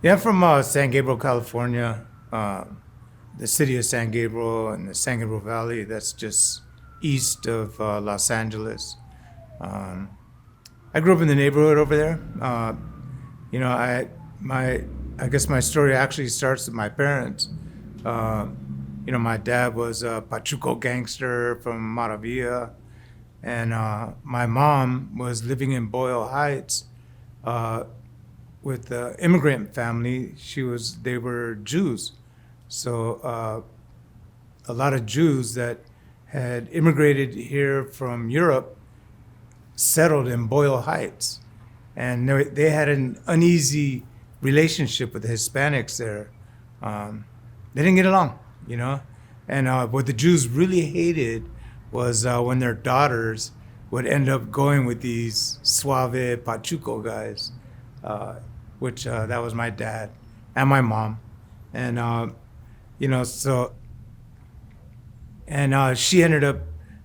Yeah, I'm from San Gabriel, California, the city of San Gabriel and the San Gabriel Valley. That's just east of Los Angeles. Um, I grew up in the neighborhood over there. You know, my I guess my story actually starts with my parents. Uh, my dad was a Pachuco gangster from Maravilla, and my mom was living in Boyle Heights uh, with the immigrant family. They were Jews, so a lot of Jews that had immigrated here from Europe settled in Boyle Heights, and they had an uneasy relationship with the Hispanics there. They didn't get along, you know, and what the Jews really hated was when their daughters would end up going with these suave Pachuco guys, uh, which that was my dad and my mom, and you know, so and she ended up,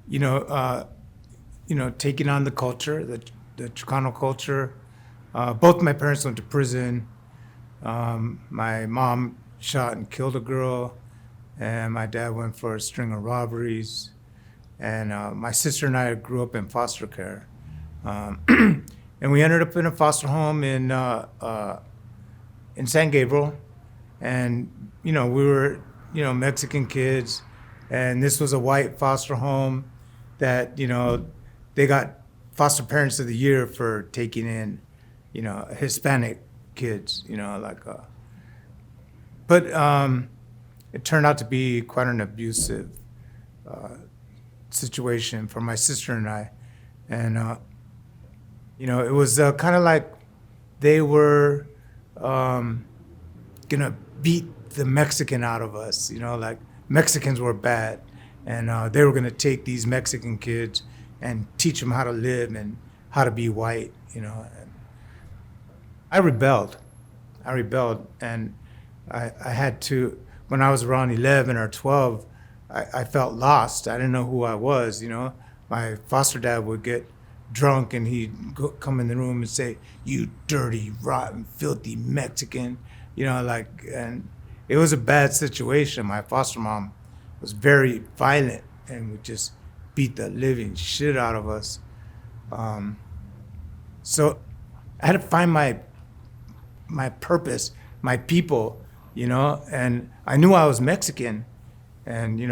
you know, uh, taking on the culture, the Chicano culture. Both my parents went to prison. My mom shot and killed a girl, and my dad went for a string of robberies. And my sister and I grew up in foster care, um, and we ended up in a foster home in San Gabriel, and we were Mexican kids, and this was a white foster home that they got foster parents of the year for taking in Hispanic kids, but it turned out to be quite an abusive uh, situation for my sister and I, and it was kind of like they were gonna beat the Mexican out of us. Like Mexicans were bad, and they were gonna take these Mexican kids and teach them how to live and how to be white. And I rebelled. And I had to. When I was around 11 or 12, I felt lost. I didn't know who I was. My foster dad would get drunk and come in the room and say, "You dirty, rotten, filthy Mexican," and it was a bad situation. My foster mom was very violent and would just beat the living shit out of us. Um, so I had to find my purpose, my people, and I knew I was Mexican, and even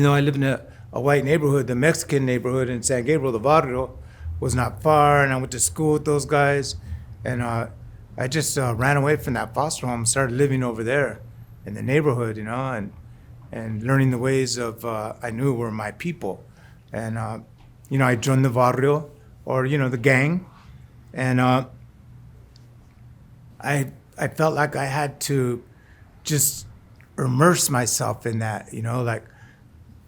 though I lived in a white neighborhood, the Mexican neighborhood in San Gabriel, the barrio, was not far, and I went to school with those guys, and I just ran away from that foster home, started living over there in the neighborhood, and learning the ways of I knew were my people, and I joined the barrio, or the gang, and I felt like I had to just immerse myself in that, like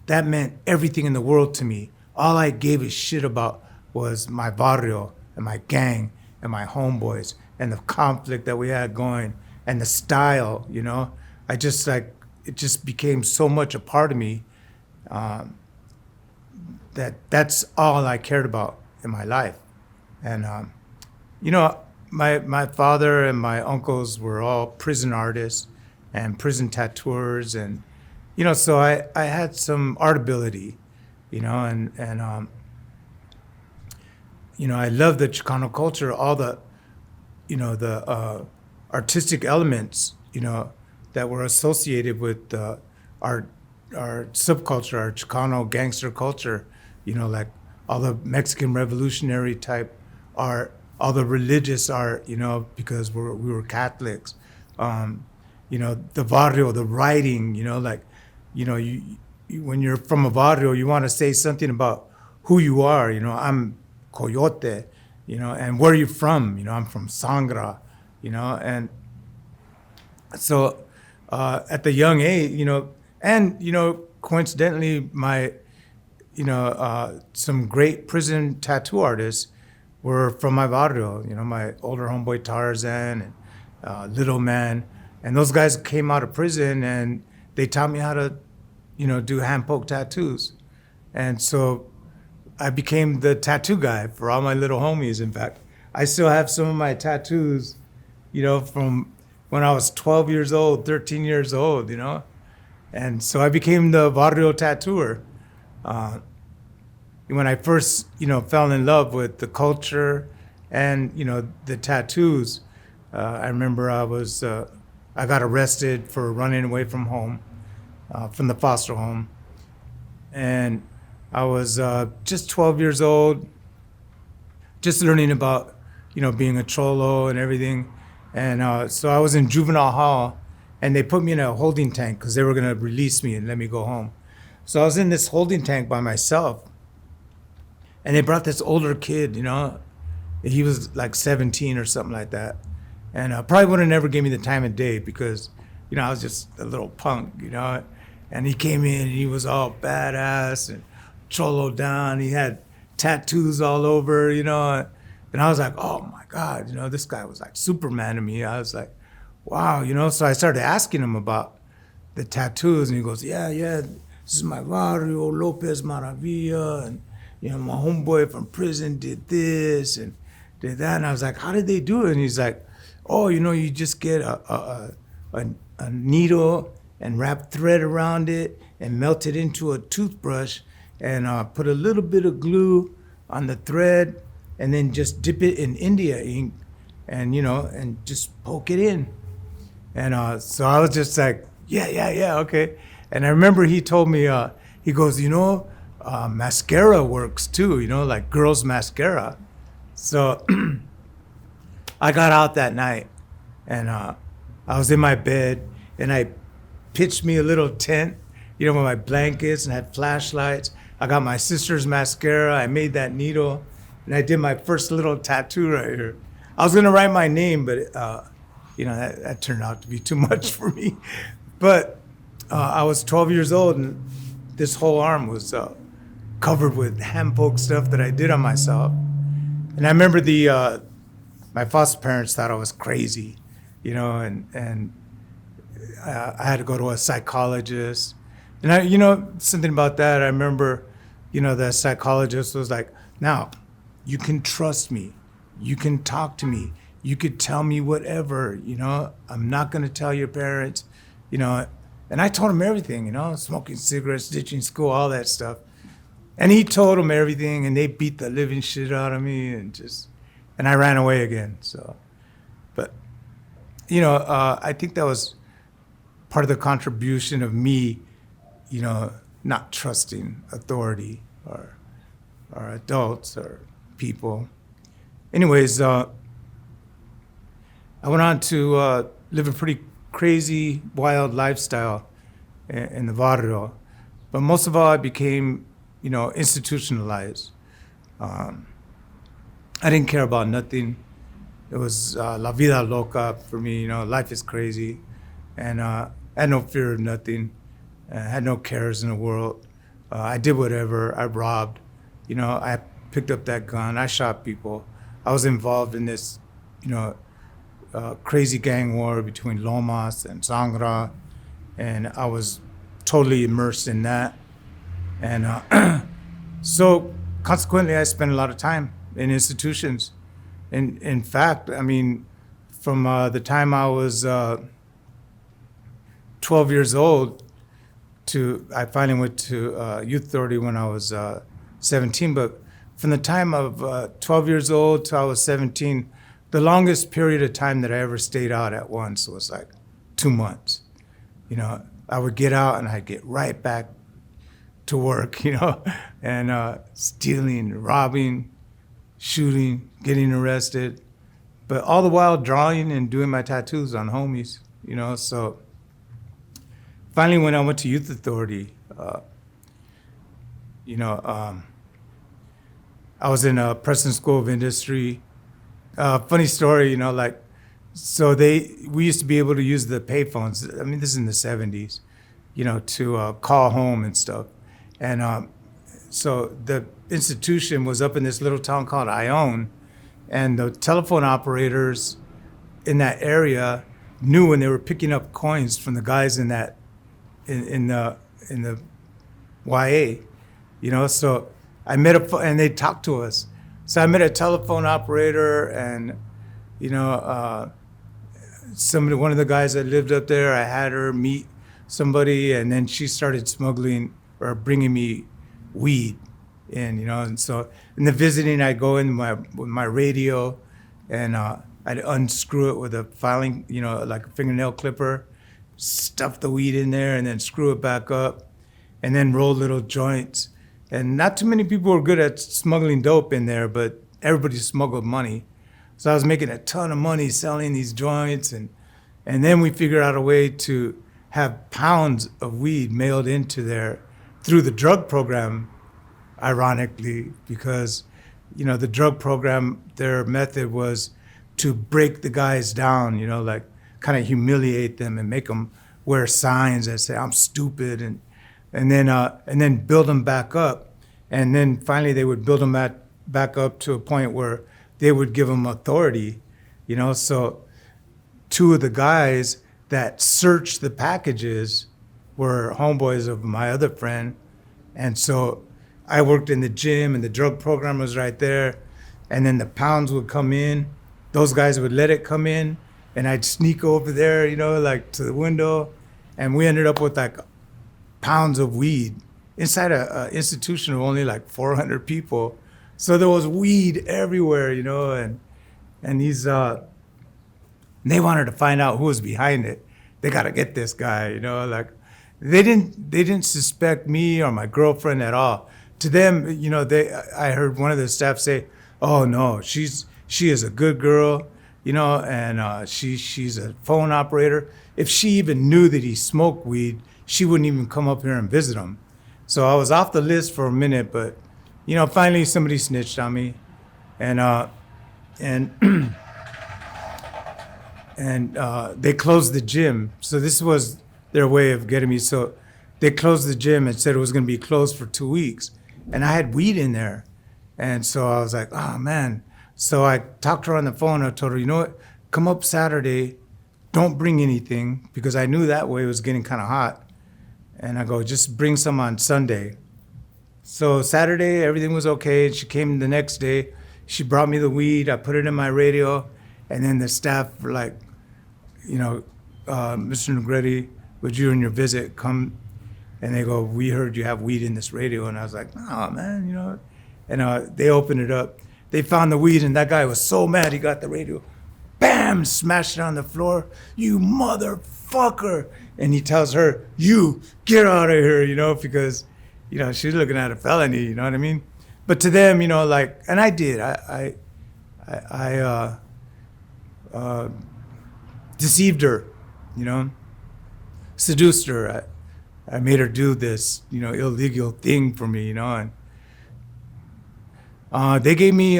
that meant everything in the world to me. All I gave a shit about was my barrio and my gang and my homeboys and the conflict that we had going and the style, I just like, it just became so much a part of me um, that's all I cared about in my life. And, you know, my father and my uncles were all prison artists and prison tattooers. And, so I had some art ability, and I love the Chicano culture, all the artistic elements, that were associated with our our subculture, our Chicano gangster culture, like all the Mexican revolutionary type art, all the religious art, because we were Catholics, um, the barrio, the writing, like, when you're from a barrio, you want to say something about who you are. I'm Coyote, and where are you from? I'm from Sangra, and so at the young age, and coincidentally, my some great prison tattoo artists were from my barrio. My older homeboy Tarzan and Little Man, and those guys came out of prison and they taught me how to, do hand poke tattoos, and so I became the tattoo guy for all my little homies. In fact, I still have some of my tattoos from when I was 12 years old, 13 years old. And so I became the barrio tattooer. When I first, fell in love with the culture and, the tattoos, I remember I got arrested for running away from home, from the foster home. And I was just 12 years old, just learning about, being a cholo and everything. And so I was in juvenile hall, and they put me in a holding tank because they were going to release me and let me go home. So I was in this holding tank by myself, and they brought this older kid, he was like 17 or something like that. And probably would have never gave me the time of day because, I was just a little punk, And he came in and he was all badass and cholo down. He had tattoos all over, And I was like, oh my God, this guy was like Superman to me. I was like, wow, So I started asking him about the tattoos, and he goes, yeah, this is my barrio, Lopez Maravilla, and my homeboy from prison did this and did that. And I was like, how did they do it? And he's like, oh, you just get a needle and wrap thread around it and melt it into a toothbrush and put a little bit of glue on the thread and then just dip it in India ink and, and just poke it in. And so I was just like, yeah, okay. And I remember he told me, he goes, mascara works too, like girls' mascara. So I got out that night, and I was in my bed, and I pitched me a little tent, with my blankets, and had flashlights. I got my sister's mascara. I made that needle, and I did my first little tattoo right here. I was gonna write my name, but that turned out to be too much for me. But I was 12 years old, and this whole arm was covered with hand poke stuff that I did on myself. And I remember my foster parents thought I was crazy, and I had to go to a psychologist. And something about that, I remember, the psychologist was like, now, you can trust me. You can talk to me. You could tell me whatever, I'm not going to tell your parents, And I told him everything, smoking cigarettes, ditching school, all that stuff. And he told them everything, and they beat the living shit out of me, and I ran away again. So, but, I think that was part of the contribution of me, not trusting authority or adults or people. Anyways, I went on to live a pretty crazy, wild lifestyle in the barrio. But most of all, I became, institutionalized. I didn't care about nothing. It was la vida loca for me, life is crazy. And I had no fear of nothing. I had no cares in the world. I did whatever. I robbed. I picked up that gun. I shot people. I was involved in this, crazy gang war between Lomas and Sangra, and I was totally immersed in that. And so consequently, I spent a lot of time in institutions. In fact, from the time I was 12 years old I finally went to youth authority when I was 17, but from the time of 12 years old till I was 17, the longest period of time that I ever stayed out at once was like 2 months. I would get out and I'd get right back to work, and stealing, robbing, shooting, getting arrested, but all the while drawing and doing my tattoos on homies, so finally when I went to youth authority, I was in a Preston School of Industry. Funny story, so we used to be able to use the payphones. This is in the 70s, to call home and stuff. And so the institution was up in this little town called Ione, and the telephone operators in that area knew when they were picking up coins from the guys in that in the YA, So I met and they talked to us. So I met a telephone operator, and one of the guys that lived up there, I had her meet somebody, and then she started smuggling or bringing me weed in, and so in the visiting, I'd go in with my radio, and I'd unscrew it with a filing, like a fingernail clipper, stuff the weed in there, and then screw it back up, and then roll little joints. And not too many people were good at smuggling dope in there, but everybody smuggled money. So I was making a ton of money selling these joints, and then we figured out a way to have pounds of weed mailed into there through the drug program, ironically, because, the drug program, their method was to break the guys down, like kind of humiliate them and make them wear signs that say, I'm stupid, and then build them back up. And then finally they would build them back up to a point where they would give them authority, So two of the guys that searched the packages were homeboys of my other friend. And so I worked in the gym, and the drug program was right there. And then the pounds would come in. Those guys would let it come in, and I'd sneak over there, like to the window. And we ended up with like pounds of weed inside a institution of only like 400 people. So there was weed everywhere, and these, they wanted to find out who was behind it. They got to get this guy, like they didn't suspect me or my girlfriend at all. To them, I heard one of the staff say, "Oh no, she is a good girl, and she's a phone operator. If she even knew that he smoked weed, she wouldn't even come up here and visit him." So I was off the list for a minute, but finally somebody snitched on me, and they closed the gym. So this was their way of getting me. So they closed the gym and said it was going to be closed for 2 weeks, and I had weed in there, and so I was like, oh man. So I talked to her on the phone. I told her, you know what, come up Saturday, don't bring anything, because I knew that way it was getting kind of hot. And I go, just bring some on Sunday. So Saturday, everything was okay. She came the next day. She brought me the weed. I put it in my radio. And then the staff were like, Mr. Negrete, would you and your visit come? And they go, we heard you have weed in this radio. And I was like, oh, man, And they opened it up. They found the weed, and that guy was so mad he got the radio. Bam! Smashed it on the floor. You motherfucker! And he tells her, you, get out of here, because, she's looking at a felony, you know what I mean? But to them, and I did. I deceived her, seduced her. I made her do this, illegal thing for me, and they gave me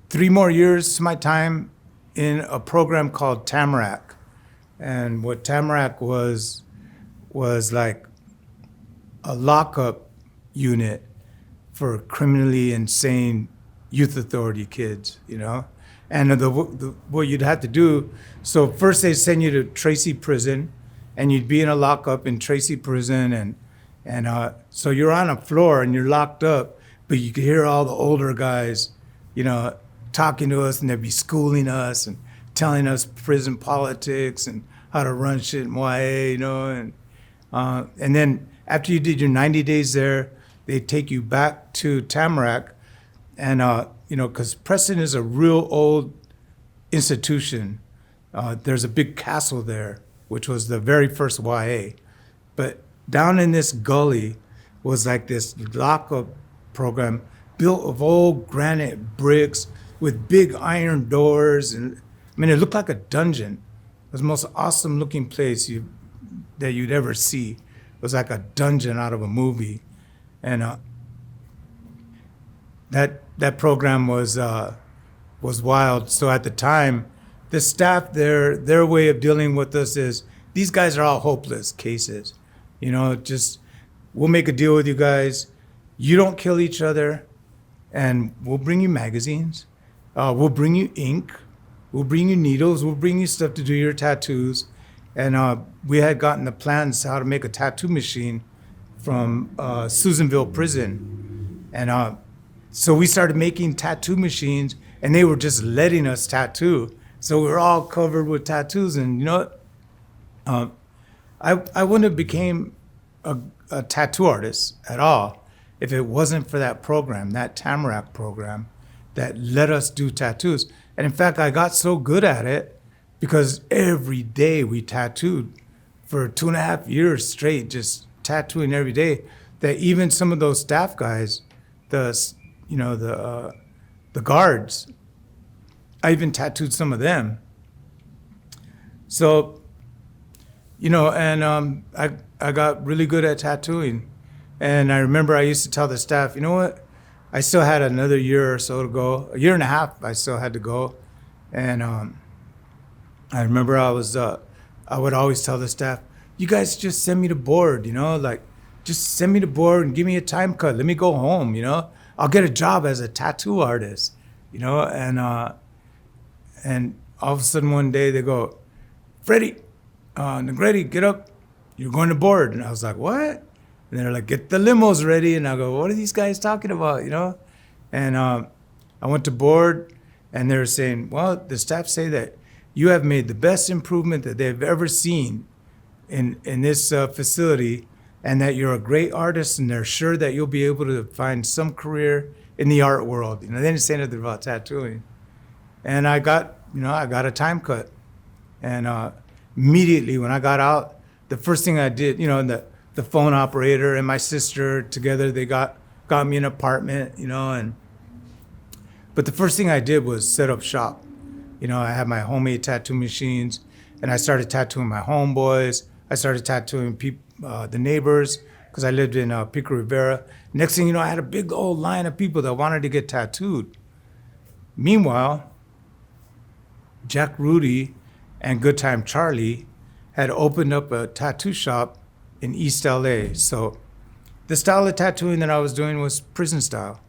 3 more years to my time in a program called Tamarack. And what Tamarack was like a lockup unit for criminally insane youth authority kids, And what you'd have to do, so first they send you to Tracy Prison, and you'd be in a lockup in Tracy Prison, and so you're on a floor and you're locked up, but you could hear all the older guys, talking to us, and they'd be schooling us and telling us prison politics and how to run shit in YA, and then after you did your 90 days there, they'd take you back to Tamarack, and because Preston is a real old institution. There's a big castle there, which was the very first YA. But down in this gully was like this lockup program built of old granite bricks with big iron doors. And it looked like a dungeon. It was the most awesome looking place that you'd ever see. It was like a dungeon out of a movie. And that program was wild. So at the time, the staff there, their way of dealing with us is, these guys are all hopeless cases. Just, we'll make a deal with you guys. You don't kill each other, and we'll bring you magazines. We'll bring you ink. We'll bring you needles. We'll bring you stuff to do your tattoos. And we had gotten the plans how to make a tattoo machine from Susanville Prison. And so we started making tattoo machines, and they were just letting us tattoo. So we were all covered with tattoos, and you know what? I wouldn't have became a tattoo artist at all if it wasn't for that program, that Tamarack program, that let us do tattoos. And in fact, I got so good at it because every day we tattooed for 2.5 years straight, just tattooing every day. That even some of those staff guys, the the guards, I even tattooed some of them. So, and I got really good at tattooing. And I remember I used to tell the staff, you know what? I still had another year or so to go, a year and a half I still had to go. And I remember I would always tell the staff, you guys just send me the board, just send me the board and give me a time cut. Let me go home, I'll get a job as a tattoo artist, and all of a sudden one day they go, Freddy, Negrete, get up. You're going to board. And I was like, what? And they're like, get the limos ready. And I go, what are these guys talking about, And I went to board, and they're saying, well, the staff say that you have made the best improvement that they've ever seen in this facility, and that you're a great artist, and they're sure that you'll be able to find some career in the art world. They didn't say anything about tattooing. And I got a time cut. And immediately when I got out, the first thing I did, the phone operator and my sister together, they got me an apartment, but the first thing I did was set up shop. I had my homemade tattoo machines, and I started tattooing my homeboys. I started tattooing the neighbors, because I lived in Pico Rivera. Next thing you know, I had a big old line of people that wanted to get tattooed. Meanwhile, Jack Rudy and Good Time Charlie had opened up a tattoo shop in East LA. So the style of tattooing that I was doing was prison style,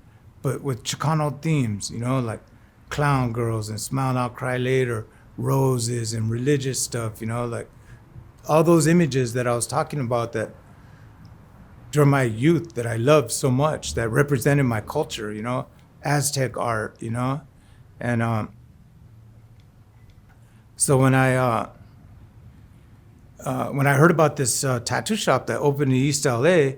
but with Chicano themes, like clown girls and Smile Now, Cry Later, roses and religious stuff, like all those images that I was talking about that during my youth that I loved so much, that represented my culture, Aztec art, and so when I heard about this tattoo shop that opened in East LA,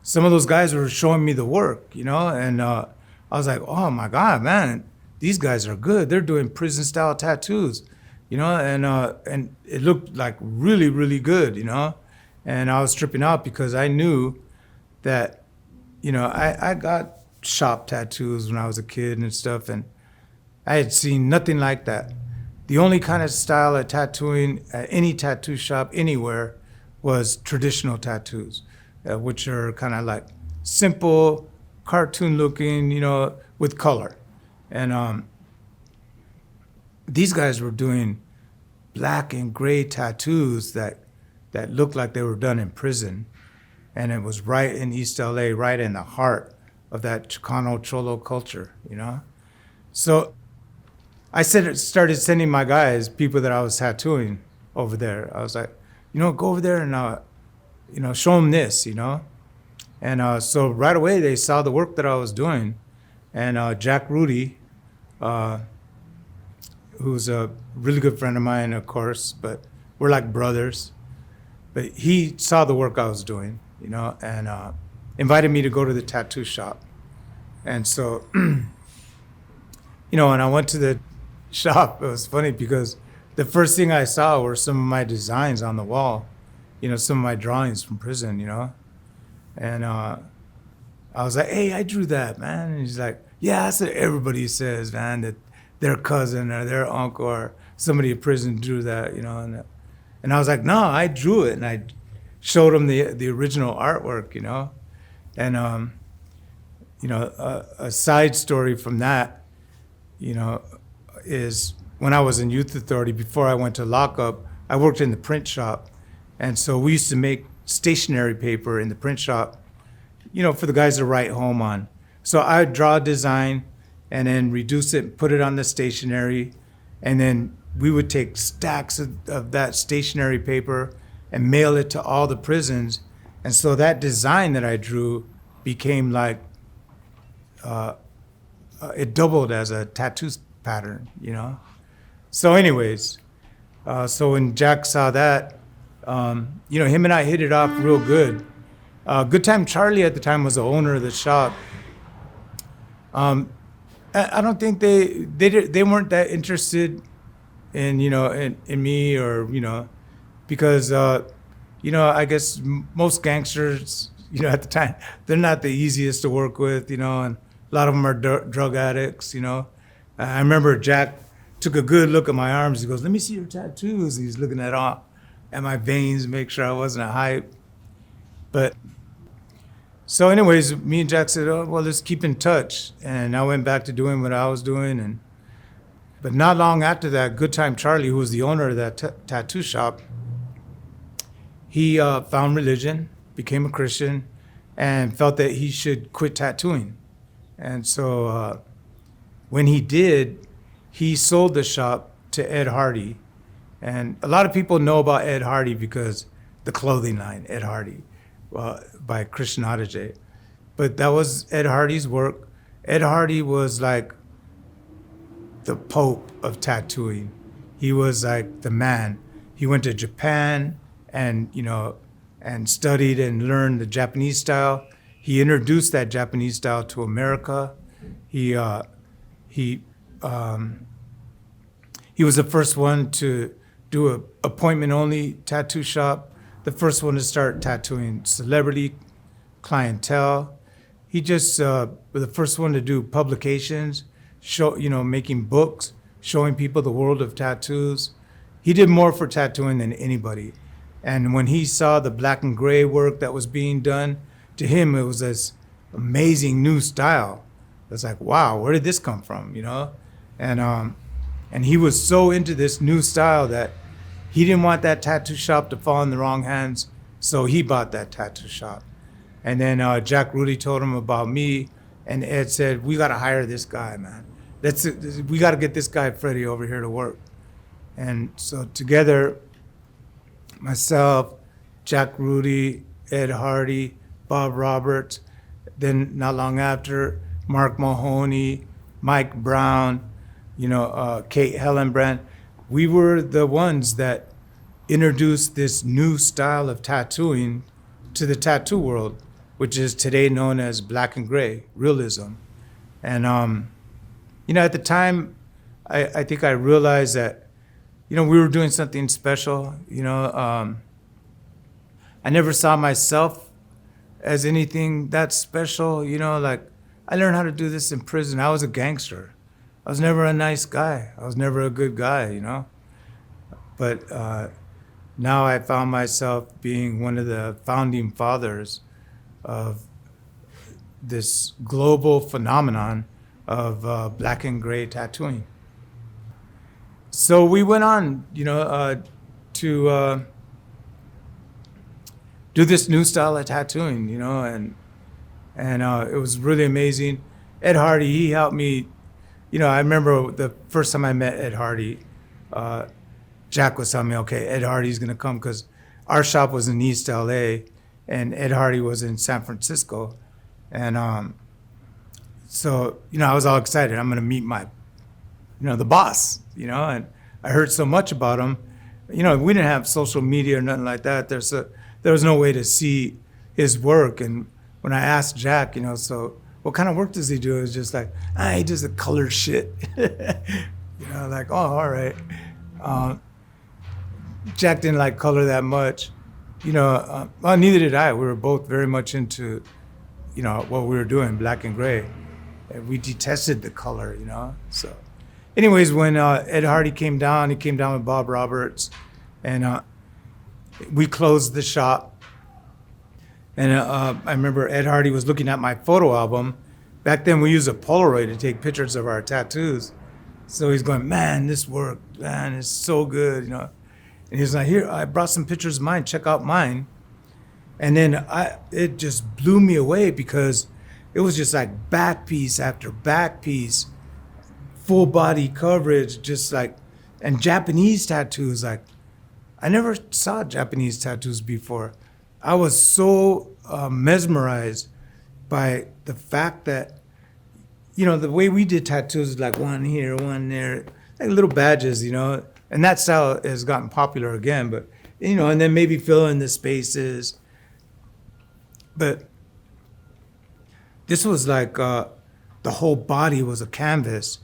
some of those guys were showing me the work, and I was like, oh my God, man, these guys are good. They're doing prison style tattoos, and it looked like really, really good, and I was tripping out because I knew that, I got shop tattoos when I was a kid and stuff, and I had seen nothing like that. The only kind of style of tattooing at any tattoo shop anywhere was traditional tattoos, which are kind of like simple, cartoon looking, with color. And these guys were doing black and gray tattoos that looked like they were done in prison. And it was right in East LA, right in the heart of that Chicano Cholo culture, So I started sending my guys, people that I was tattooing over there. I was like, go over there and, show them this, And so right away they saw the work that I was doing. And Jack Rudy, who's a really good friend of mine, of course, but we're like brothers. But he saw the work I was doing, and invited me to go to the tattoo shop. And so, when I went to the shop, it was funny because the first thing I saw were some of my designs on the wall, some of my drawings from prison, and I was like, hey, I drew that, man. And he's like, yeah, that's what everybody says, man, that their cousin or their uncle or somebody in prison drew that, and I was like, no, I drew it. And I showed him the original artwork, and a side story from that, is when I was in youth authority, before I went to lockup, I worked in the print shop. And so we used to make stationery paper in the print shop, for the guys to write home on. So I would draw a design and then reduce it and put it on the stationery. And then we would take stacks of that stationery paper and mail it to all the prisons. And so that design that I drew became like, it doubled as a tattoo pattern, So anyways, so when Jack saw that, him and I hit it off real good. Good Time Charlie at the time was the owner of the shop. I don't think they weren't that interested in in me, or because I guess most gangsters at the time, they're not the easiest to work with, and a lot of them are drug addicts. I remember Jack took a good look at my arms. He goes, "Let me see your tattoos." He's looking at my veins, make sure I wasn't a hype. But so anyways, me and Jack said, "Oh, well, let's keep in touch." And I went back to doing what I was doing. But not long after that, Good Time Charlie, who was the owner of that tattoo shop, he found religion, became a Christian, and felt that he should quit tattooing. And so when he did, he sold the shop to Ed Hardy. And a lot of people know about Ed Hardy because the clothing line, Ed Hardy, by Christian Audige. But that was Ed Hardy's work. Ed Hardy was like the Pope of tattooing. He was like the man. He went to Japan and, and studied and learned the Japanese style. He introduced that Japanese style to America. He was the first one to do a appointment-only tattoo shop, the first one to start tattooing celebrity clientele. He just was the first one to do publications, making books, showing people the world of tattoos. He did more for tattooing than anybody. And when he saw the black and gray work that was being done, to him it was this amazing new style. It's like, wow, where did this come from, And he was so into this new style that he didn't want that tattoo shop to fall in the wrong hands, so he bought that tattoo shop. And then Jack Rudy told him about me, and Ed said, "We got to hire this guy, man. We got to get this guy Freddy over here to work." And so together, myself, Jack Rudy, Ed Hardy, Bob Roberts, then not long after, Mark Mahoney, Mike Brown, Kate Hellenbrand. We were the ones that introduced this new style of tattooing to the tattoo world, which is today known as black and gray, realism. And, at the time, I think I realized that, we were doing something special. I never saw myself as anything that special, I learned how to do this in prison. I was a gangster. I was never a nice guy. I was never a good guy, But now I found myself being one of the founding fathers of this global phenomenon of black and gray tattooing. So we went on, to do this new style of tattooing, and it was really amazing. Ed Hardy, he helped me. I remember the first time I met Ed Hardy, Jack was telling me, okay, Ed Hardy's gonna come, because our shop was in East LA and Ed Hardy was in San Francisco. And so, I was all excited. I'm gonna meet my, the boss, and I heard so much about him. We didn't have social media or nothing like that. There was no way to see his work. And when I asked Jack, so what kind of work does he do? It was just like, he does the color shit. Like, oh, all right. Jack didn't like color that much. Well, neither did I. We were both very much into, what we were doing, black and gray. And we detested the color, So anyways, when Ed Hardy came down, he came down with Bob Roberts, and we closed the shop. And I remember Ed Hardy was looking at my photo album. Back then, we used a Polaroid to take pictures of our tattoos. So he's going, "Man, this work, man, is so good, And he's like, "Here, I brought some pictures of mine. Check out mine." And then it just blew me away, because it was just like back piece after back piece, full body coverage, just like, and Japanese tattoos. Like, I never saw Japanese tattoos before. I was so mesmerized by the fact that, the way we did tattoos, like one here, one there, like little badges, you know, and that style has gotten popular again. But you know, and then maybe fill in the spaces. But this was like the whole body was a canvas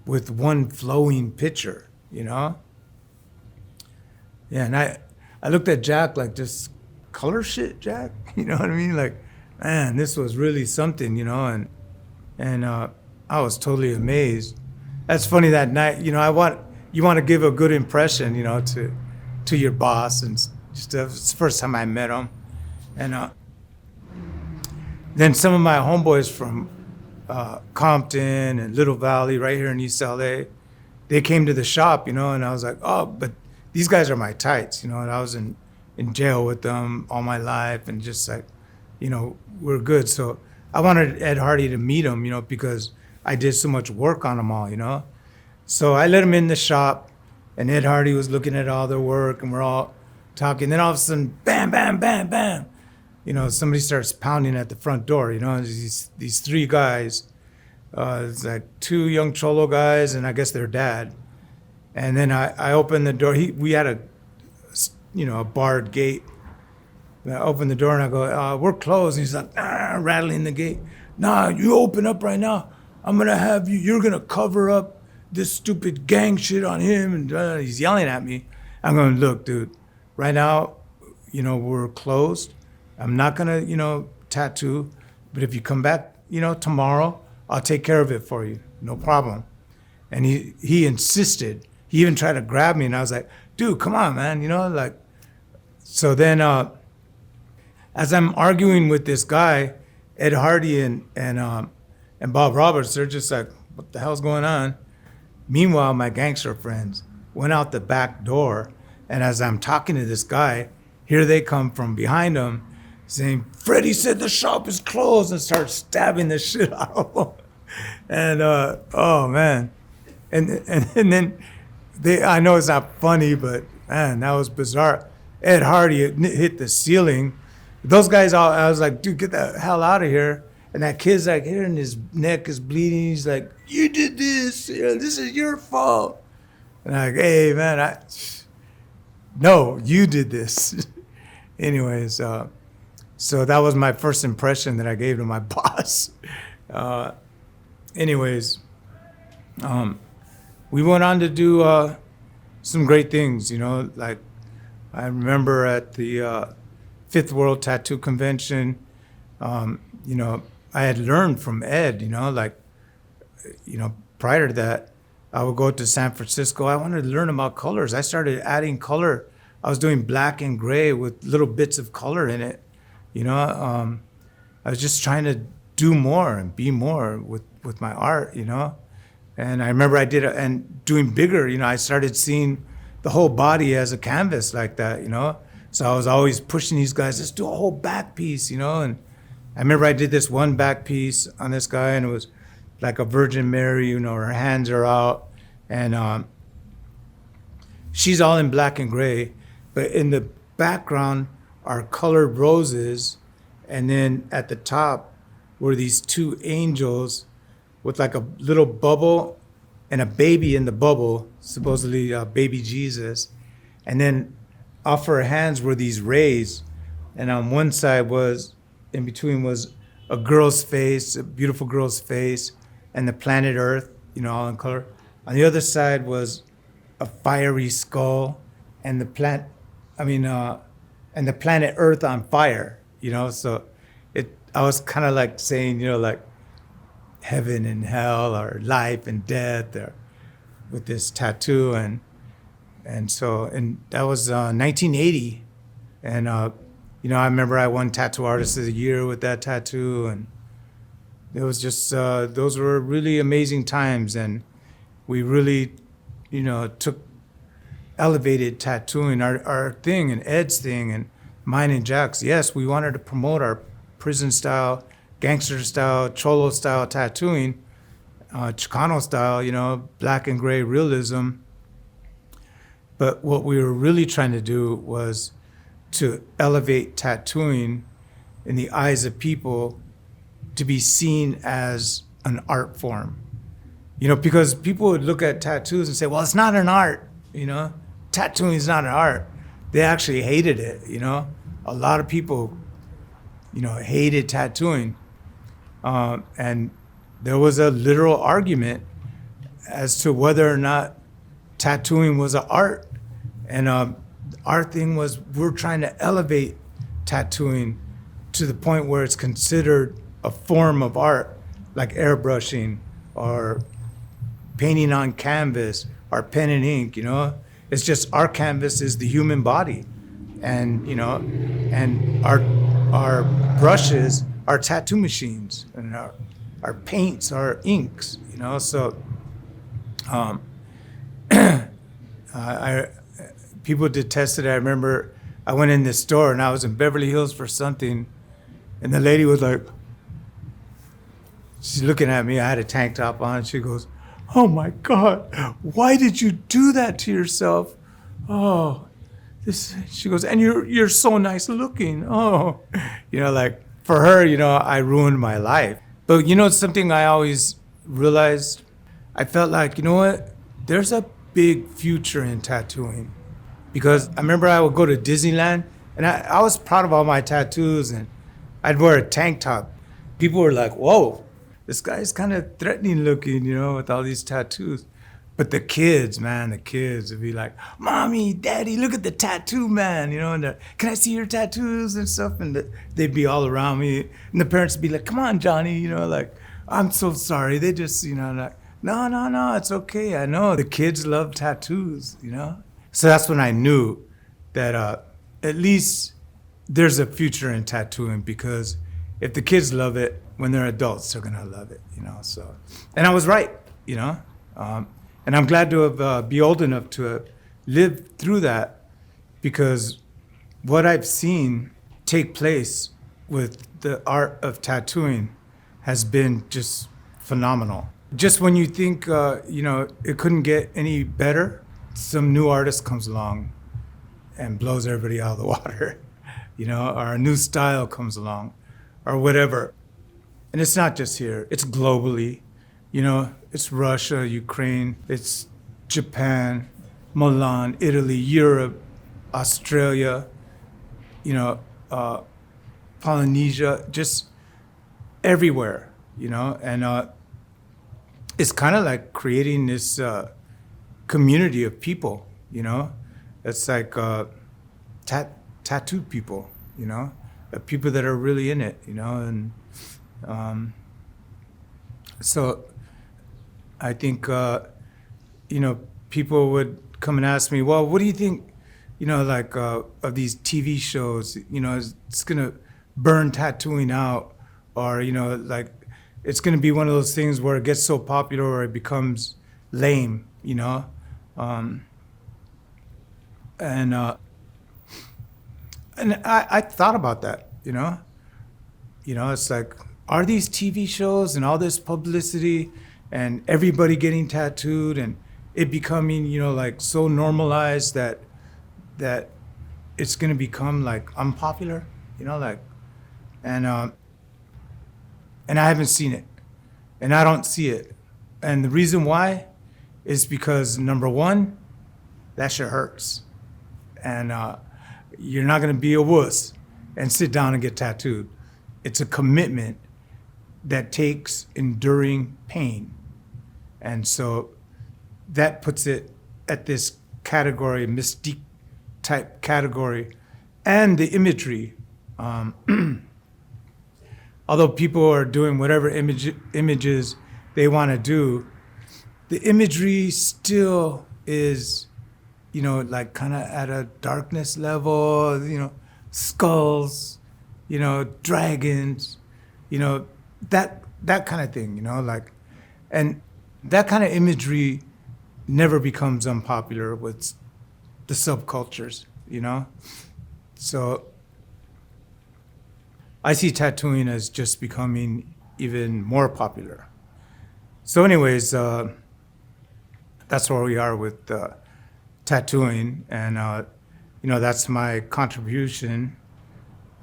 with one flowing picture, you know. Yeah, and I looked at Jack like, just color shit, Jack. You know what I mean? Like, man, this was really something, you know. And I was totally amazed. That's funny that night. You know, you want to give a good impression, you know, to your boss, and just it's the first time I met him, and then some of my homeboys from Compton and Little Valley, right here in East LA, they came to the shop, you know, and I was like, oh, but these guys are my tights, you know, and I was in jail with them all my life, and just like, you know, we're good. So I wanted Ed Hardy to meet him, you know, because I did so much work on them all, you know. So I let him in the shop, and Ed Hardy was looking at all their work, and we're all talking. Then all of a sudden, bam, bam, bam, bam, you know, somebody starts pounding at the front door, you know, these three guys, it's like two young cholo guys, and I guess their dad. And then I opened the door. We had a barred gate. And I opened the door and I go, we're closed. And he's like, rattling the gate. Nah, you open up right now. I'm going to have you're going to cover up this stupid gang shit on him. And he's yelling at me. I'm going, look, dude, right now, you know, we're closed. I'm not going to, you know, tattoo. But if you come back, you know, tomorrow, I'll take care of it for you. No problem. And he insisted. He even tried to grab me, and I was like, dude, come on, man, you know, like. So then as I'm arguing with this guy, Ed Hardy and Bob Roberts, they're just like, what the hell's going on? Meanwhile, my gangster friends went out the back door, and as I'm talking to this guy, here they come from behind him saying, Freddy said the shop is closed, and start stabbing the shit out of him. And oh man. And then I know it's not funny, but man, that was bizarre. Ed Hardy hit the ceiling. Those guys, I was like, dude, get the hell out of here. And that kid's like here, and his neck is bleeding. He's like, you did this. You know, this is your fault. And I'm like, hey, man, no, you did this. Anyways, so that was my first impression that I gave to my boss. Anyways, we went on to do some great things, you know, like I remember at the Fifth World Tattoo Convention, you know, I had learned from Ed, you know, like, you know, prior to that, I would go to San Francisco. I wanted to learn about colors. I started adding color. I was doing black and gray with little bits of color in it, you know. I was just trying to do more and be more with my art, you know. And I remember and doing bigger, you know, I started seeing the whole body as a canvas like that, you know. So I was always pushing these guys, let's do a whole back piece, you know. And I remember I did this one back piece on this guy, and it was like a Virgin Mary, you know, her hands are out, and she's all in black and gray, but in the background are colored roses, and then at the top were these two angels with like a little bubble and a baby in the bubble, supposedly baby Jesus. And then off her hands were these rays. And on one side in between was a girl's face, a beautiful girl's face, and the planet Earth, you know, all in color. On the other side was a fiery skull and the planet Earth on fire, you know. So I was kind of like saying, you know, like heaven and hell or life and death or with this tattoo. And that was 1980. And, you know, I remember I won Tattoo Artist of the Year with that tattoo. And it was just, those were really amazing times. And we really, you know, elevated tattooing, our thing and Ed's thing and mine and Jack's. Yes, we wanted to promote our prison style, gangster style, cholo style tattooing, Chicano style, you know, black and gray realism. But what we were really trying to do was to elevate tattooing in the eyes of people to be seen as an art form. Because people would look at tattoos and say, well, it's not an art, tattooing is not an art. They actually hated it. A lot of people, hated tattooing. And there was a literal argument as to whether or not tattooing was an art. And our thing was we're trying to elevate tattooing to the point where it's considered a form of art, like airbrushing or painting on canvas or pen and ink. It's just our canvas is the human body, and and our brushes are tattoo machines, and our paints are inks. So I people detested it. I remember I went in this store and I was in Beverly Hills for something, and the lady was like, she's looking at me. I had a tank top on. She goes, "Oh my God, why did you do that to yourself? Oh, this." She goes, "And you're so nice looking. Oh," like for her, I ruined my life. But something I always realized, I felt like, what? There's a big future in tattooing. Because I remember I would go to Disneyland, and I was proud of all my tattoos, and I'd wear a tank top. People were like, whoa, this guy's kind of threatening looking, with all these tattoos. But the kids, man, would be like, "Mommy, Daddy, look at the tattoo man," and "Can I see your tattoos?" and stuff. And they'd be all around me. And the parents would be like, "Come on, Johnny," like, "I'm so sorry." They just, like, no, it's okay. I know the kids love tattoos, So that's when I knew that at least there's a future in tattooing, because if the kids love it, when they're adults, they're gonna love it, So, and I was right, and I'm glad to have be old enough to live through that, because what I've seen take place with the art of tattooing has been just phenomenal. Just when you think, it couldn't get any better, some new artist comes along and blows everybody out of the water, or a new style comes along, or whatever. And it's not just here, it's globally, it's Russia, Ukraine, it's Japan, Milan, Italy, Europe, Australia, Polynesia, just everywhere, and it's kind of like creating this community of people, It's like tattooed people, people that are really in it, and so I think, people would come and ask me, well, what do you think, of these TV shows, it's gonna burn tattooing out, or, like, it's gonna be one of those things where it gets so popular or it becomes lame, and I thought about that, it's like, are these TV shows and all this publicity and everybody getting tattooed and it becoming, like so normalized that it's gonna become like unpopular, like, and I haven't seen it, and I don't see it, and the reason why is because, number one, that shit hurts, and you're not gonna be a wuss and sit down and get tattooed. It's a commitment that takes enduring pain. And so that puts it at this category, mystique type category, and the imagery. Although people are doing whatever images they want to do, the imagery still is, like kind of at a darkness level, skulls, dragons, that kind of thing, like, and that kind of imagery never becomes unpopular with the subcultures, So I see tattooing as just becoming even more popular. So anyways, that's where we are with tattooing, and that's my contribution.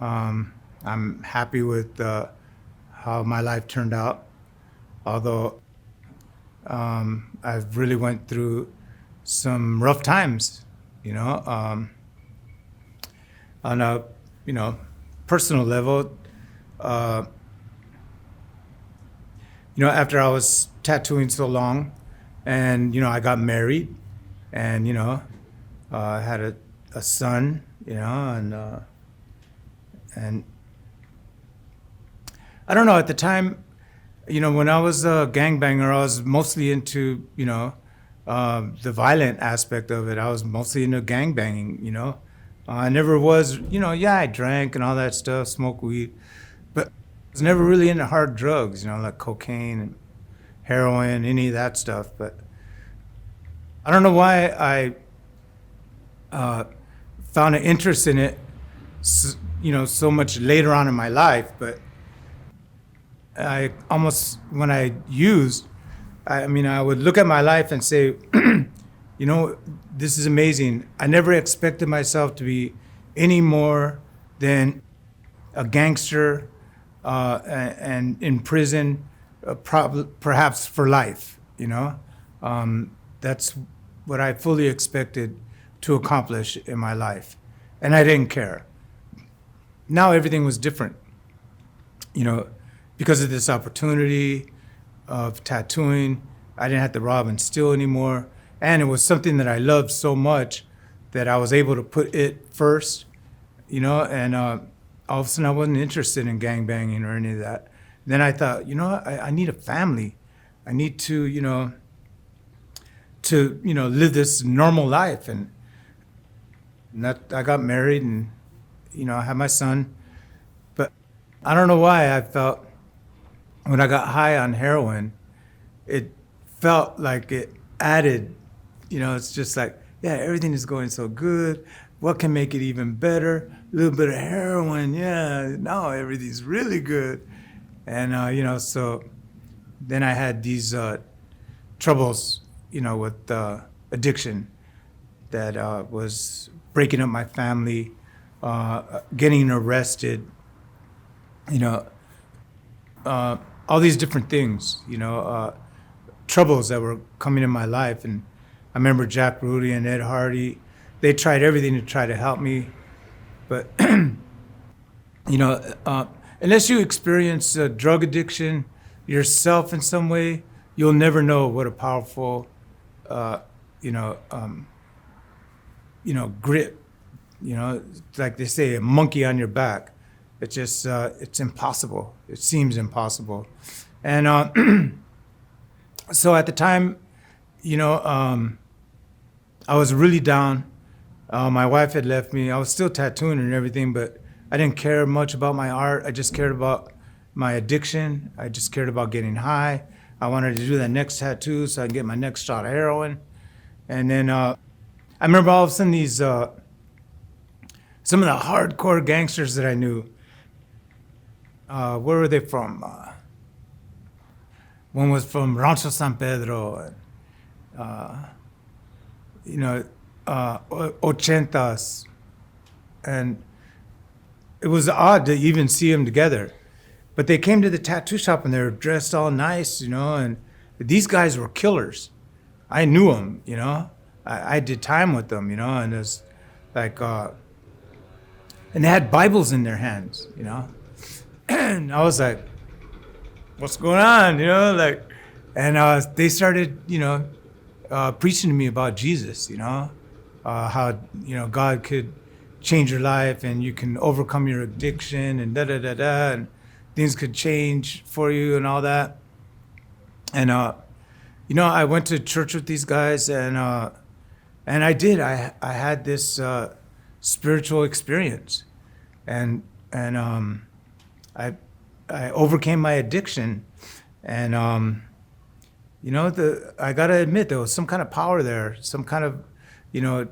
I'm happy with how my life turned out, although I've really went through some rough times, you know, on a, you know, personal level. Uh, After I was tattooing so long, and I got married, and I had a son, and I don't know at the time, when I was a gangbanger, I was mostly into the violent aspect of it. I was mostly into gangbanging, I never was, yeah, I drank and all that stuff, smoked weed, but I was never really into hard drugs, like cocaine and heroin, any of that stuff. But I don't know why I found an interest in it, so much later on in my life. But I almost, when I used, I would look at my life and say, this is amazing. I never expected myself to be any more than a gangster and in prison, perhaps for life. That's what I fully expected to accomplish in my life, and I didn't care. Now everything was different, because of this opportunity of tattooing. I didn't have to rob and steal anymore, and it was something that I loved so much that I was able to put it first, and all of a sudden I wasn't interested in gangbanging or any of that. Then I thought, I need a family. I need to, live this normal life. And that I got married and, I had my son. But I don't know why I felt when I got high on heroin, it felt like it added, it's just like, yeah, everything is going so good. What can make it even better? A little bit of heroin, yeah, now everything's really good. And, so then I had these troubles, with addiction that was breaking up my family, getting arrested, all these different things, troubles that were coming in my life. And I remember Jack Rudy and Ed Hardy, they tried everything to try to help me. But, unless you experience drug addiction yourself in some way, you'll never know what a powerful, grit, like they say, a monkey on your back. It's just, it's impossible. It seems impossible. And so at the time, I was really down. My wife had left me. I was still tattooing and everything, but I didn't care much about my art. I just cared about my addiction. I just cared about getting high. I wanted to do that next tattoo so I can get my next shot of heroin. And then I remember all of a sudden these, some of the hardcore gangsters that I knew, where were they from? One was from Rancho San Pedro, ochentas. And it was odd to even see them together. But they came to the tattoo shop and they were dressed all nice, and these guys were killers. I knew them, I did time with them, and it was like, and they had Bibles in their hands, and I was like, what's going on, and they started, preaching to me about Jesus, how, God could change your life and you can overcome your addiction and da-da-da-da, and things could change for you and all that. And, I went to church with these guys and I did. I had this spiritual experience, and I overcame my addiction, and I gotta admit there was some kind of power there, some kind of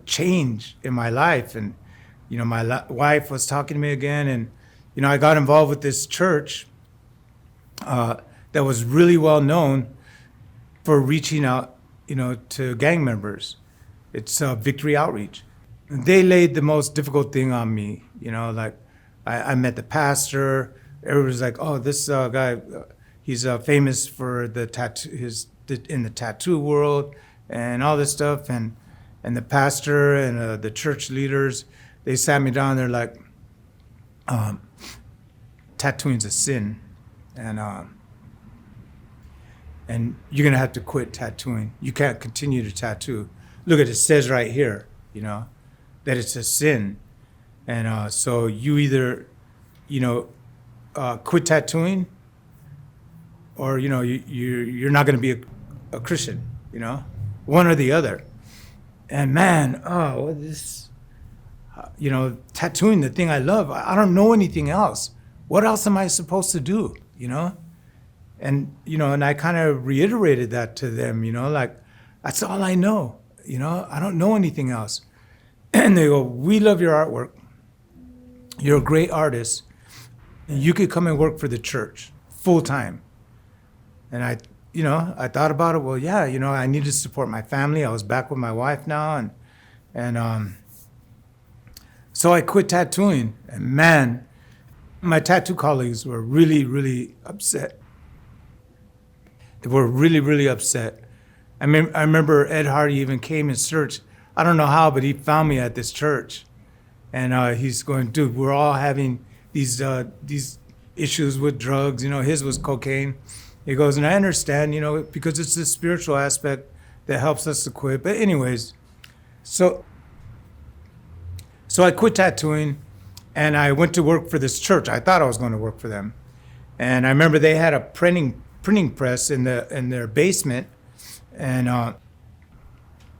change in my life. And my wife was talking to me again, and I got involved with this church that was really well known for reaching out to gang members. It's Victory Outreach. They laid the most difficult thing on me. Like I met the pastor. Everybody's like, oh, this guy, he's famous for the in the tattoo world and all this stuff. And the pastor and the church leaders, they sat me down. They're like, tattooing's a sin, and you're gonna have to quit tattooing. You can't continue to tattoo. Look, it says right here, that it's a sin, and so you either, quit tattooing, or you're not gonna be a Christian, one or the other. And man, tattooing, the thing I love. I don't know anything else. What else am I supposed to do? And I kind of reiterated that to them. Like, that's all I know. I don't know anything else. And they go, "We love your artwork. You're a great artist. And you could come and work for the church full time." And I thought about it. Well, yeah, I need to support my family. I was back with my wife now, and so I quit tattooing. And man, my tattoo colleagues were really, really upset. They were really, really upset. I remember Ed Hardy even came and searched. I don't know how, but he found me at this church, and he's going, "Dude, we're all having these issues with drugs. His was cocaine." He goes, "And I understand, because it's the spiritual aspect that helps us to quit." But anyways, so I quit tattooing, and I went to work for this church. I thought I was going to work for them, and I remember they had a printing press in their basement, and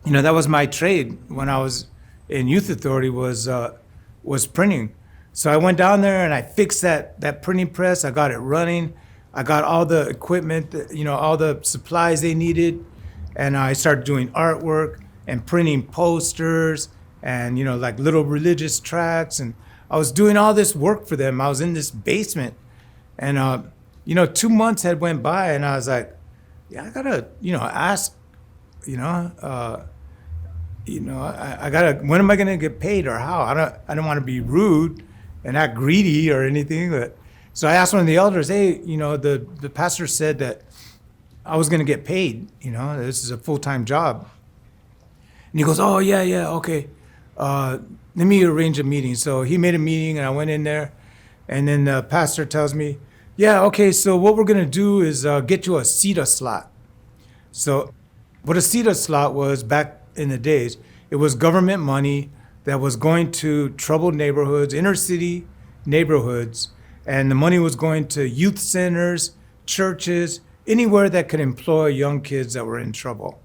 that was my trade when I was in youth authority, was printing. So I went down there and I fixed that printing press. I got it running. I got all the equipment, all the supplies they needed, and I started doing artwork and printing posters and like little religious tracts, and I was doing all this work for them. I was in this basement, and 2 months had went by, and I was like, yeah, I gotta ask, I gotta, when am I gonna get paid, or how? I don't want to be rude and act greedy or anything, but so I asked one of the elders, "Hey, the pastor said that I was gonna get paid. This is a full-time job." And he goes, "Oh yeah, okay. Let me arrange a meeting." So he made a meeting, and I went in there, and then the pastor tells me, "Yeah, okay. So what we're gonna do is get you a CETA slot." So, what a CETA slot was back in the days, it was government money that was going to troubled neighborhoods, inner city neighborhoods, and the money was going to youth centers, churches, anywhere that could employ young kids that were in trouble.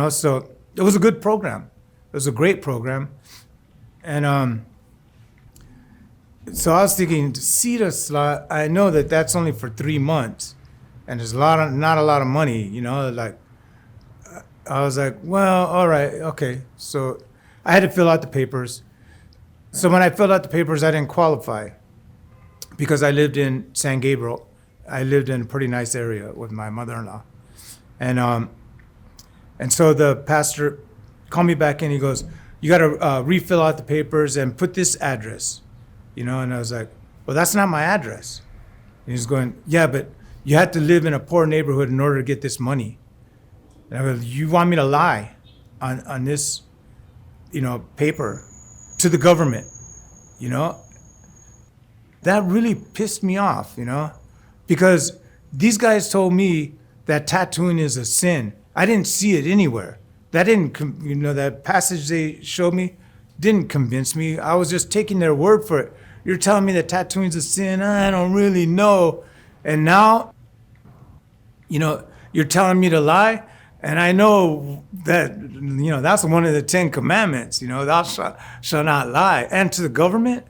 So it was a good program. It was a great program. And so I was thinking, CETA slot, I know that that's only for 3 months, and there's not a lot of money, like, I was like, well, all right, okay. So I had to fill out the papers. So when I filled out the papers, I didn't qualify because I lived in San Gabriel. I lived in a pretty nice area with my mother-in-law. And so the pastor called me back in. He goes, "You got to refill out the papers and put this address." And I was like, "Well, that's not my address." And he's going, "Yeah, but you had to live in a poor neighborhood in order to get this money." And I go, "You want me to lie on this, paper to the government?" That really pissed me off, because these guys told me that tattooing is a sin. I didn't see it anywhere. That didn't, that passage they showed me didn't convince me. I was just taking their word for it. You're telling me that tattooing's a sin? I don't really know. And now, you're telling me to lie? And I know that, that's one of the 10 commandments, thou shalt not lie. And to the government,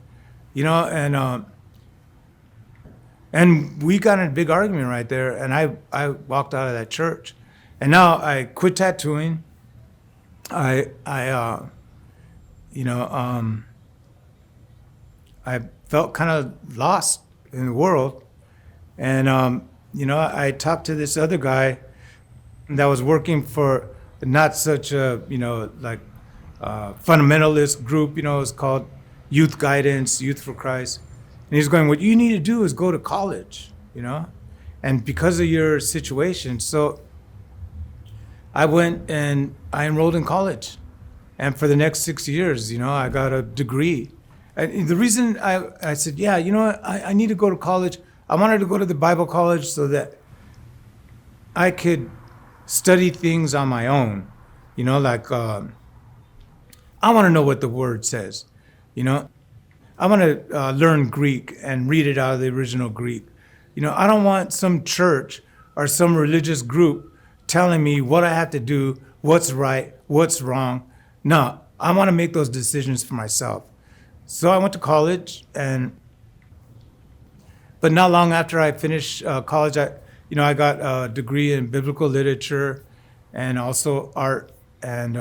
and we got in a big argument right there, and I walked out of that church. And now I quit tattooing. I felt kind of lost in the world. And, I talked to this other guy that was working for not such a, fundamentalist group, it's called Youth Guidance, Youth for Christ. And he's going, "What you need to do is go to college, and because of your situation." So I went and I enrolled in college. And for the next 6 years, I got a degree. And the reason I said, yeah, I need to go to college. I wanted to go to the Bible college so that I could study things on my own. Like I want to know what the word says. I want to learn Greek and read it out of the original Greek. I don't want some church or some religious group telling me what I have to do, what's right, what's wrong. No, I want to make those decisions for myself. So I went to college, but not long after I finished college, I got a degree in biblical literature and also art, and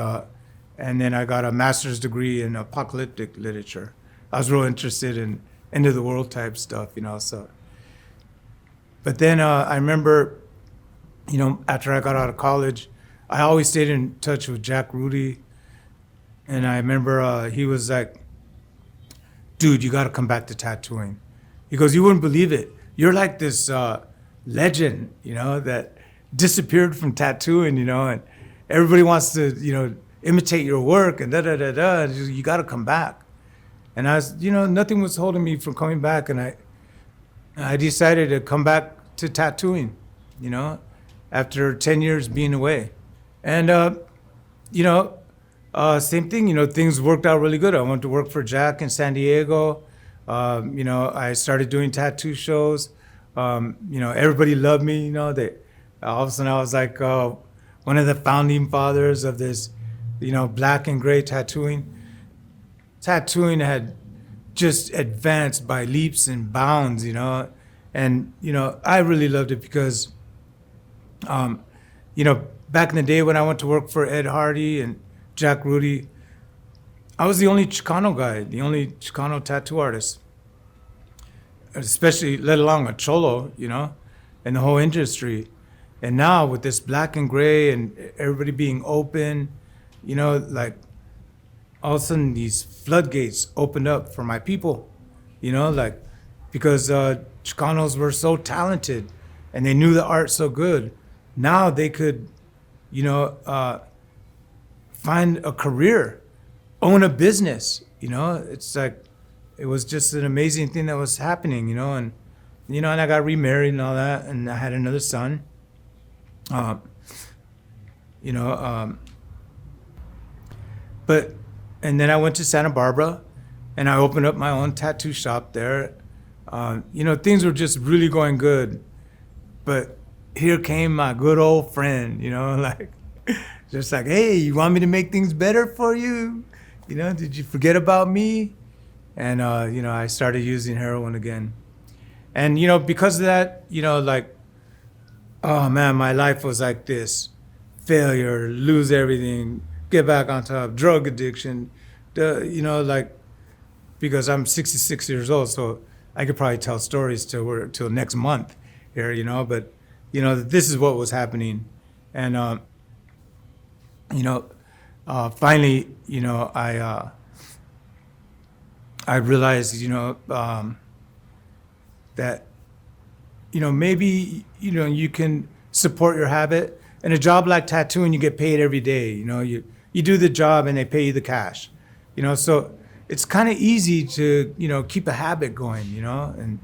then I got a master's degree in apocalyptic literature. I was real interested in end of the world type stuff, So, but then I remember, after I got out of college, I always stayed in touch with Rudy, and I remember he was like, "Dude, you got to come back to tattooing." He goes, "You wouldn't believe it. You're like this legend, that disappeared from tattooing, and everybody wants to, imitate your work and da da da da. You got to come back." And I was, nothing was holding me from coming back, and I decided to come back to tattooing, after 10 years being away, and same thing, things worked out really good. I went to work for Jack in San Diego. I started doing tattoo shows. Everybody loved me. They all of a sudden I was like one of the founding fathers of this, black and gray tattooing. Tattooing had just advanced by leaps and bounds, and I really loved it because, back in the day when I went to work for Ed Hardy and Jack Rudy, I was the only Chicano guy, the only Chicano tattoo artist, especially let alone a cholo, in the whole industry. And now with this black and gray and everybody being open, like all of a sudden these floodgates opened up for my people, like because Chicanos were so talented and they knew the art so good. Now they could, find a career, own a business, it's like, it was just an amazing thing that was happening, and I got remarried and all that, and I had another son, but, and then I went to Santa Barbara and I opened up my own tattoo shop there. Things were just really going good, but here came my good old friend, like, just like, "Hey, you want me to make things better for you? Did you forget about me?" And, I started using heroin again. And, because of that, like, oh man, my life was like this: failure, lose everything, get back on top, drug addiction, like, because I'm 66 years old, so I could probably tell stories till next month here, but, this is what was happening. And, finally, I realized, that, maybe, you can support your habit. In a job like tattooing, you get paid every day. You do the job and they pay you the cash. So it's kind of easy to, keep a habit going.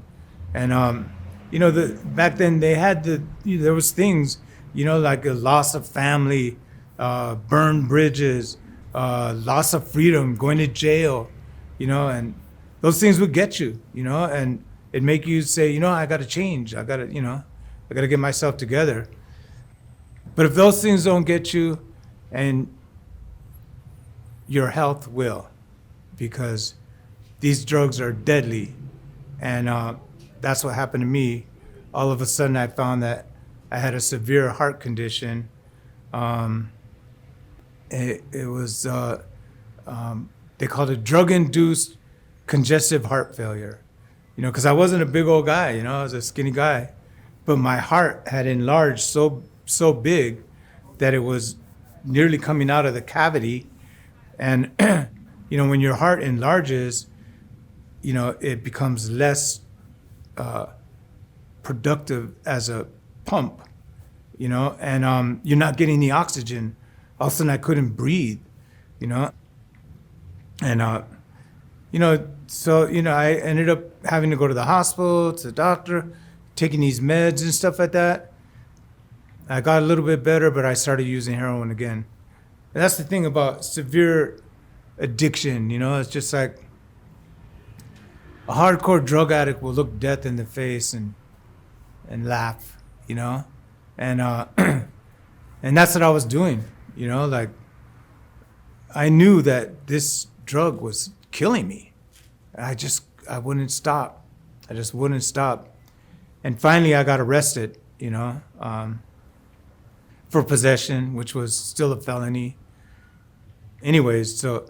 Back then they had there was things, like a loss of family, burned bridges, loss of freedom, going to jail, and those things would get you, and it'd make you say, I got to change. I got to get myself together. But if those things don't get you, and your health will, because these drugs are deadly. And that's what happened to me. All of a sudden I found that I had a severe heart condition. It was, they called it drug-induced congestive heart failure. Because I wasn't a big old guy, I was a skinny guy. But my heart had enlarged so big that it was nearly coming out of the cavity. And, when your heart enlarges, it becomes less productive as a pump, and you're not getting the oxygen. All of a sudden I couldn't breathe, you know, and, I ended up having to go to the hospital, to the doctor, taking these meds and stuff like that. I got a little bit better, but I started using heroin again. And that's the thing about severe addiction, it's just like a hardcore drug addict will look death in the face and laugh, and and that's what I was doing, like I knew that this drug was killing me. I wouldn't stop. I just wouldn't stop. And finally I got arrested, for possession, which was still a felony. Anyways, so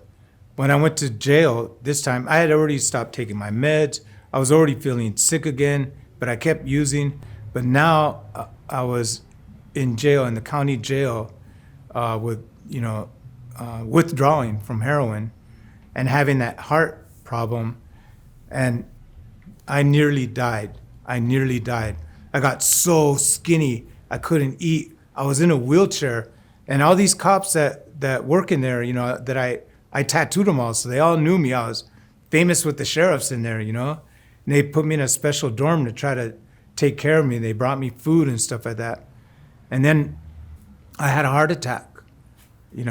when I went to jail this time, I had already stopped taking my meds. I was already feeling sick again, but I kept using. But now I was in jail, in the county jail, with, withdrawing from heroin and having that heart problem. And I nearly died. I got so skinny, I couldn't eat. I was in a wheelchair, and all these cops that work in there, that I tattooed them all, so they all knew me. I was famous with the sheriffs in there, and they put me in a special dorm to try to take care of me. They brought me food and stuff like that. And then I had a heart attack, and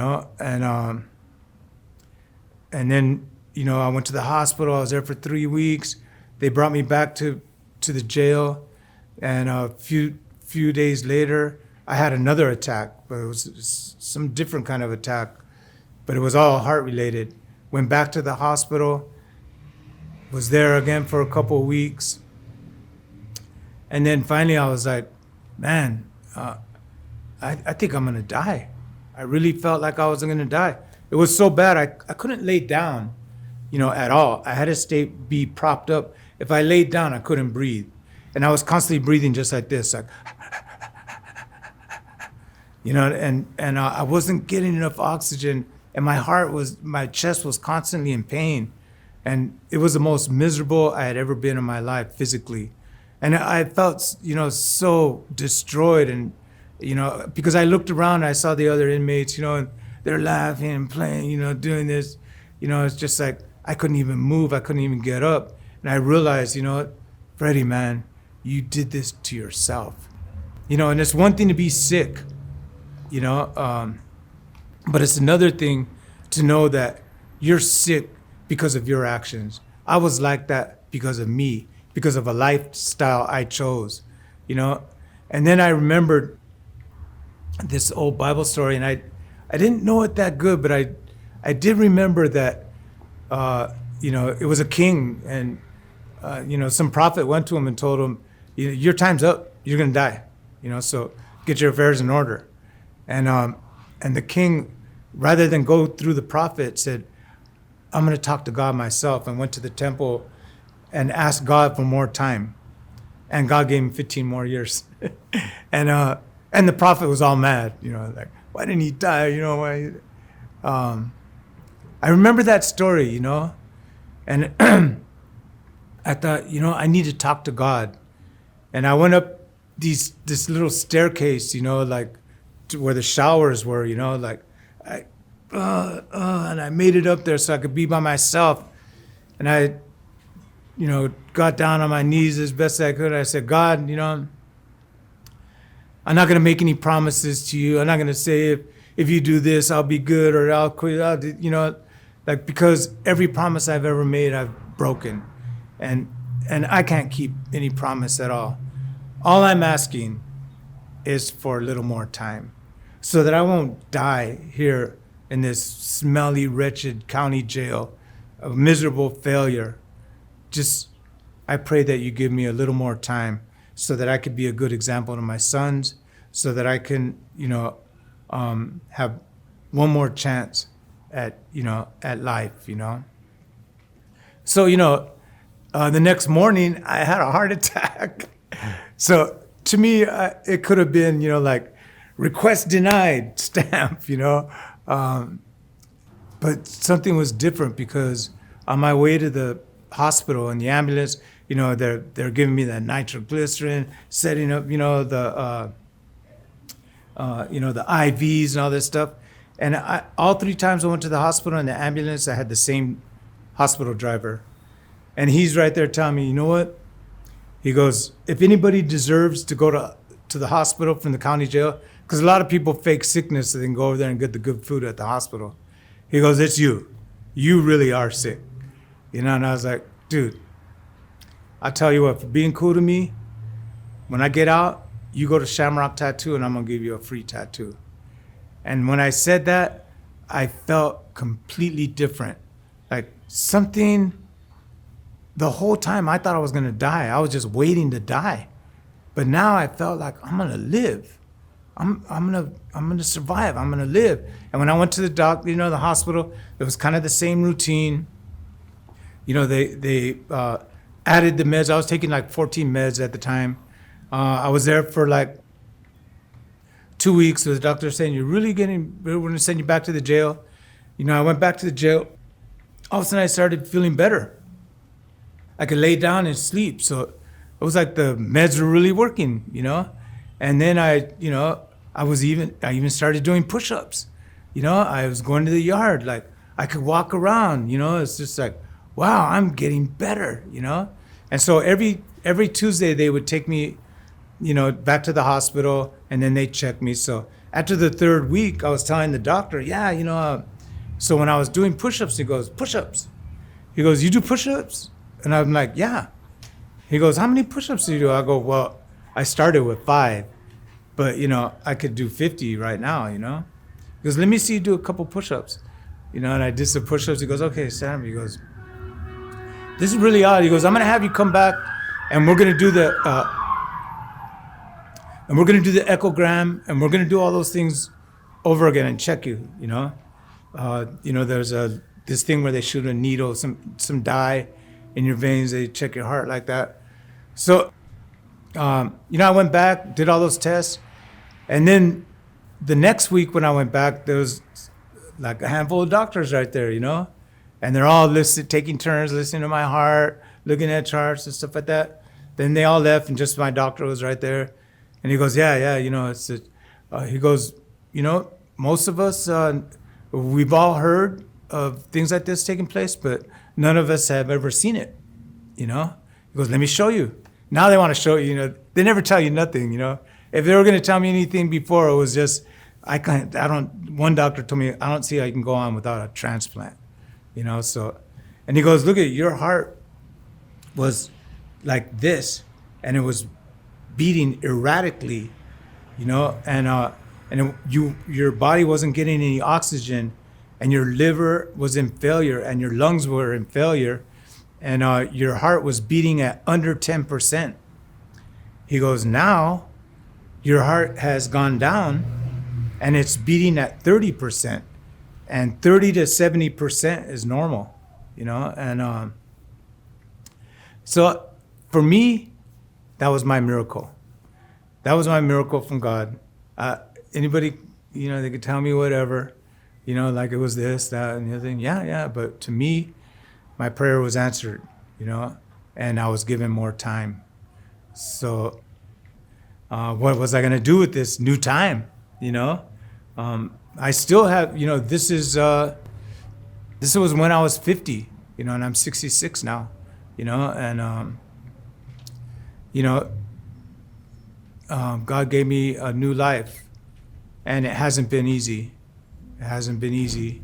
then, I went to the hospital. I was there for 3 weeks. They brought me back to the jail, and a few days later, I had another attack, but it was some different kind of attack, but it was all heart related. Went back to the hospital, was there again for a couple of weeks. And then finally I was like, man, I think I'm gonna die. I really felt like I was gonna die. It was so bad, I couldn't lay down, at all. I had to be propped up. If I laid down, I couldn't breathe. And I was constantly breathing just like this, like, and I wasn't getting enough oxygen, and my chest was constantly in pain. And it was the most miserable I had ever been in my life physically. And I felt, so destroyed. And, because I looked around, I saw the other inmates, and they're laughing and playing, doing this. It's just like I couldn't even move. I couldn't even get up. And I realized, Freddy, man, you did this to yourself. And it's one thing to be sick, but it's another thing to know that you're sick because of your actions. I was like that because of me, because of a lifestyle I chose, And then I remembered this old Bible story, and I didn't know it that good, but I did remember that, it was a king, and, some prophet went to him and told him, your time's up, you're gonna die, so get your affairs in order. And the king, rather than go through the prophet, said, I'm gonna talk to God myself, and went to the temple and asked God for more time. And God gave him 15 more years. And the prophet was all mad, like, why didn't he die? Why? I remember that story, and I thought, I need to talk to God. And I went up this little staircase, like to where the showers were, like and I made it up there so I could be by myself. And I, got down on my knees as best I could. I said, God, I'm not going to make any promises to you. I'm not going to say if you do this, I'll be good, or I'll quit. Because every promise I've ever made, I've broken. And I can't keep any promise at all. All I'm asking is for a little more time so that I won't die here in this smelly, wretched county jail, a miserable failure. Just, I pray that you give me a little more time so that I could be a good example to my sons, so that I can, have one more chance at life, So, the next morning I had a heart attack. So to me, it could have been, like request denied stamp, but something was different because on my way to the hospital in the ambulance, they're giving me that nitroglycerin, setting up, the IVs and all this stuff. And all 3 times I went to the hospital in the ambulance, I had the same hospital driver. And he's right there telling me, you know what? He goes, if anybody deserves to go to the hospital from the county jail, because a lot of people fake sickness so they can go over there and get the good food at the hospital. He goes, it's you. You really are sick. And I was like, dude, I tell you what, for being cool to me, when I get out, you go to Shamrock Tattoo and I'm gonna give you a free tattoo. And when I said that, I felt completely different. Like something, the whole time I thought I was gonna die. I was just waiting to die. But now I felt like I'm gonna live. I'm gonna survive. I'm gonna live. And when I went to the doctor, the hospital, it was kind of the same routine. They added the meds. I was taking like 14 meds at the time. I was there for like 2 weeks with the doctor saying, we're gonna send you back to the jail. I went back to the jail. All of a sudden I started feeling better. I could lay down and sleep. So it was like the meds were really working, And then I even started doing push-ups. I was going to the yard, like I could walk around, it's just like, wow, I'm getting better, And so every Tuesday they would take me, back to the hospital and then they check me. So after the 3rd week, I was telling the doctor, so when I was doing push-ups, he goes, push-ups. He goes, you do push-ups? And I'm like, yeah. He goes, how many push-ups do you do? I go, well, I started with 5, but I could do 50 right now, He goes, let me see you do a couple push-ups, and I did some push-ups. He goes, okay, Sam. He goes, this is really odd. He goes, I'm gonna have you come back, and we're gonna do the echogram, and we're gonna do all those things over again and check you. There's this thing where they shoot a needle, some dye in your veins. They check your heart like that. So, I went back, did all those tests, and then the next week when I went back, there was like a handful of doctors right there, and they're all taking turns listening to my heart, looking at charts and stuff like that. Then they all left, and just my doctor was right there, and he goes, yeah, he goes, most of us, we've all heard of things like this taking place, but none of us have ever seen it, He goes, let me show you. Now they want to show you, they never tell you nothing, If they were going to tell me anything before, it was just, one doctor told me, I don't see how you can go on without a transplant, so, and he goes, look at your heart was like this, and it was beating erratically, and your body wasn't getting any oxygen, and your liver was in failure, and your lungs were in failure, and your heart was beating at under 10%. He goes, now your heart has gone down and it's beating at 30%, and 30 to 70% is normal, and so for me, that was my miracle. That was my miracle from God. Anybody, they could tell me whatever, like it was this, that, and the other thing. Yeah. But to me, my prayer was answered, and I was given more time. So what was I going to do with this new time, I still have, this was when I was 50, and I'm 66 now, and, God gave me a new life, and it hasn't been easy. It hasn't been easy.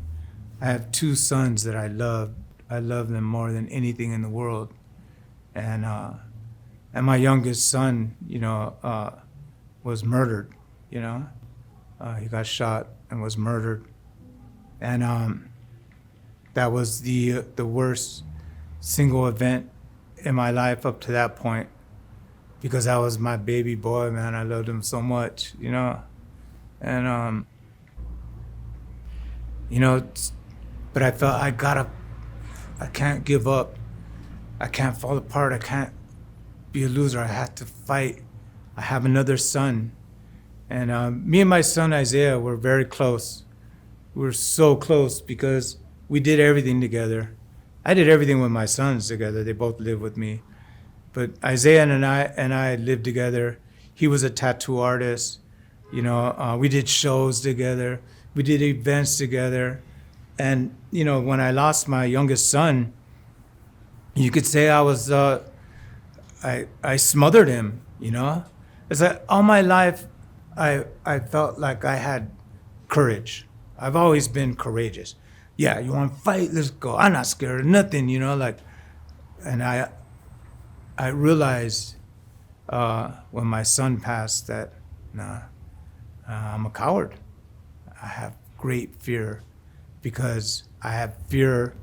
I have 2 sons that I love. I love them more than anything in the world. And my youngest son, was murdered, he got shot and was murdered. And that was the worst single event in my life up to that point, because that was my baby boy, man. I loved him so much, and but I felt I can't give up. I can't fall apart. I can't be a loser. I have to fight. I have another son, and me and my son Isaiah were very close. We were so close because we did everything together. I did everything with my sons together. They both live with me. But Isaiah and I lived together. He was a tattoo artist. We did shows together. We did events together. And, when I lost my youngest son, you could say I smothered him, It's like all my life, I felt like I had courage. I've always been courageous. Yeah, you want to fight? Let's go. I'm not scared of nothing, And I realized when my son passed that, nah, I'm a coward. I have great fear because I have fear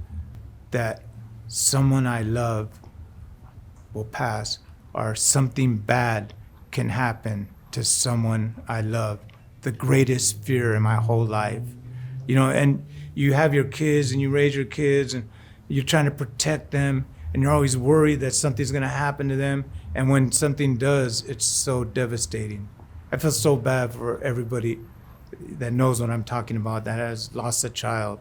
that someone I love will pass or something bad can happen to someone I love. The greatest fear in my whole life. And you have your kids and you raise your kids and you're trying to protect them and you're always worried that something's going to happen to them. And when something does, it's so devastating. I feel so bad for everybody that knows what I'm talking about, that has lost a child.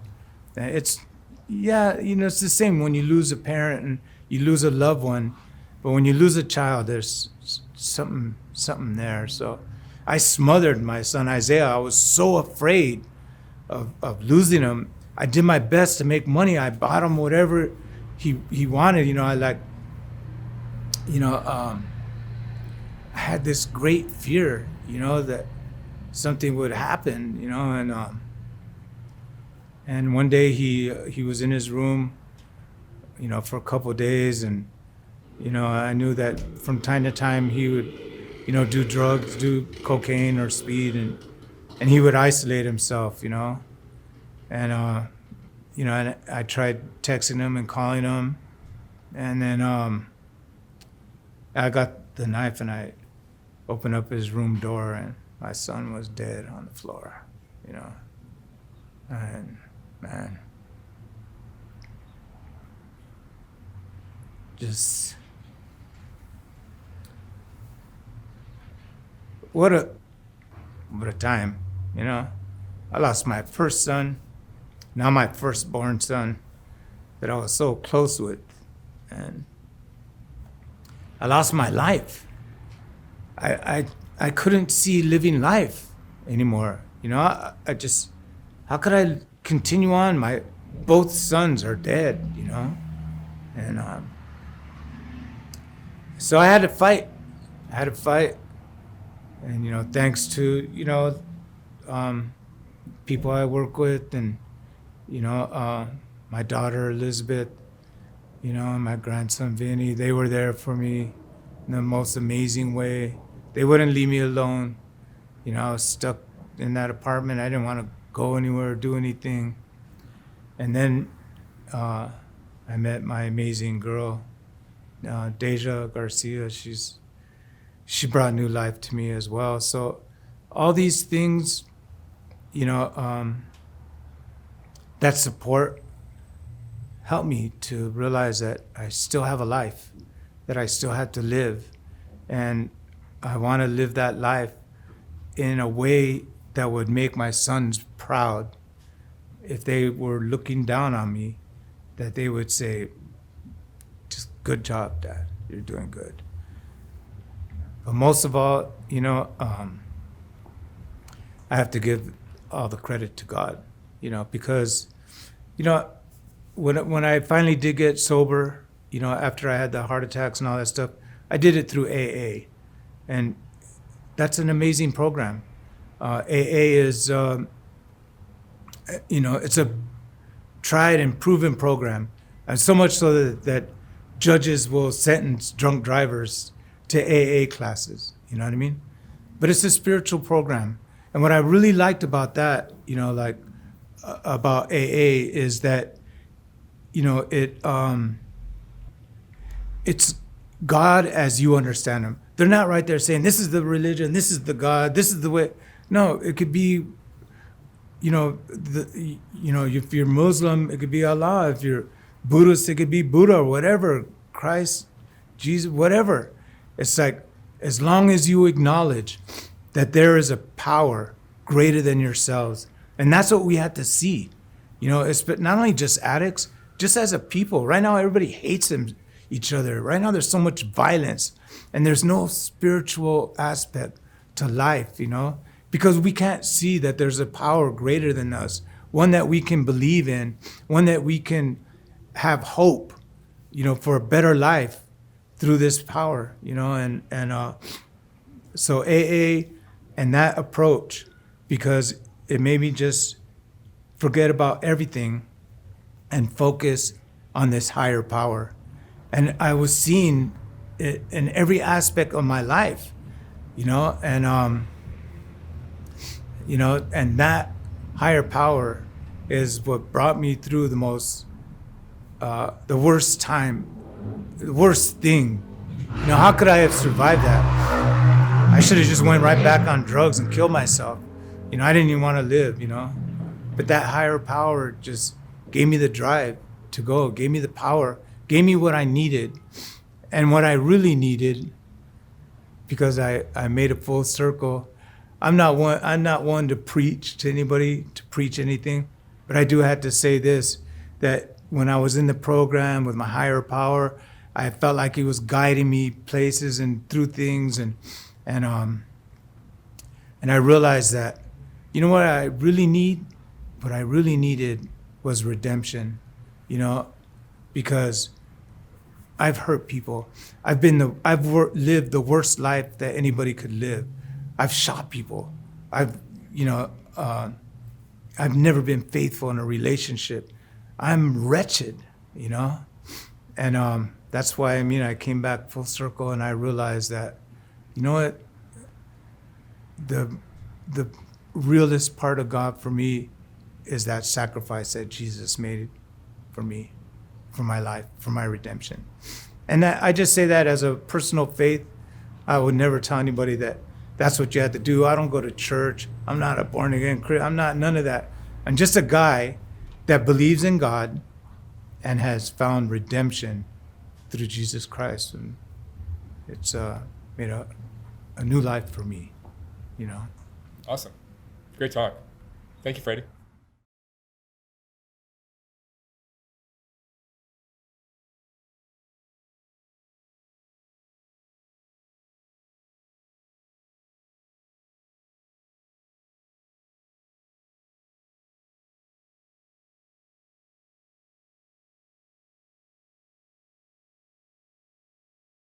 It's the same when you lose a parent and you lose a loved one. But when you lose a child, there's something there. So I smothered my son Isaiah. I was so afraid of losing him. I did my best to make money. I bought him whatever he wanted. I had this great fear, that something would happen, and one day he was in his room, for a couple of days, and I knew that from time to time he would, do drugs, do cocaine or speed, and he would isolate himself, and and I tried texting him and calling him, and then I got the knife and I opened up his room door and my son was dead on the floor, and man, just what a time, I lost my first son, now my firstborn son that I was so close with, and I lost my life. I couldn't see living life anymore. I just, how could I continue on? Both sons are dead, and so I had to fight. And, thanks to, people I work with and, my daughter Elizabeth, and my grandson Vinny, they were there for me in the most amazing way. They wouldn't leave me alone. I was stuck in that apartment. I didn't want to go anywhere or do anything. And then I met my amazing girl, Deja Garcia. She brought new life to me as well. So all these things, that support helped me to realize that I still have a life, that I still have to live. And I want to live that life in a way that would make my sons proud. If they were looking down on me, that they would say, just good job, Dad, you're doing good. But most of all, I have to give all the credit to God, because, when I finally did get sober, after I had the heart attacks and all that stuff, I did it through AA. And that's an amazing program. AA is, it's a tried and proven program. And so much so that judges will sentence drunk drivers to AA classes, you know what I mean? But it's a spiritual program. And what I really liked about that, about AA is that, it's God as you understand him. They're not right there saying, this is the religion, this is the God, this is the way. No, it could be, if you're Muslim, it could be Allah. If you're Buddhist, it could be Buddha or whatever, Christ, Jesus, whatever. It's like, as long as you acknowledge that there is a power greater than yourselves. And that's what we have to see. It's not only just addicts, just as a people. Right now, everybody hates each other. Right now, there's so much violence. And there's no spiritual aspect to life, because we can't see that there's a power greater than us, one that we can believe in, one that we can have hope, for a better life through this power, so AA and that approach, because it made me just forget about everything and focus on this higher power. And I was seeing it in every aspect of my life, and that higher power is what brought me through the worst time, the worst thing. How could I have survived that? I should have just went right back on drugs and killed myself. I didn't even want to live, But that higher power just gave me the drive to go, gave me the power, gave me what I needed. And what I really needed, because I made a full circle. I'm not one to preach to anybody, to preach anything, but I do have to say this, that when I was in the program with my higher power, I felt like he was guiding me places and through things, and I realized that, what I really need? What I really needed was redemption, because I've hurt people. I've lived the worst life that anybody could live. I've shot people. I've never been faithful in a relationship. I'm wretched, and that's why I came back full circle, and I realized that, what, the realest part of God for me is that sacrifice that Jesus made for me, for my life, for my redemption. And I just say that as a personal faith. I would never tell anybody that that's what you have to do. I don't go to church. I'm not a born again Christian. I'm not none of that. I'm just a guy that believes in God and has found redemption through Jesus Christ. And it's made a new life for me, Awesome. Great talk. Thank you, Freddy.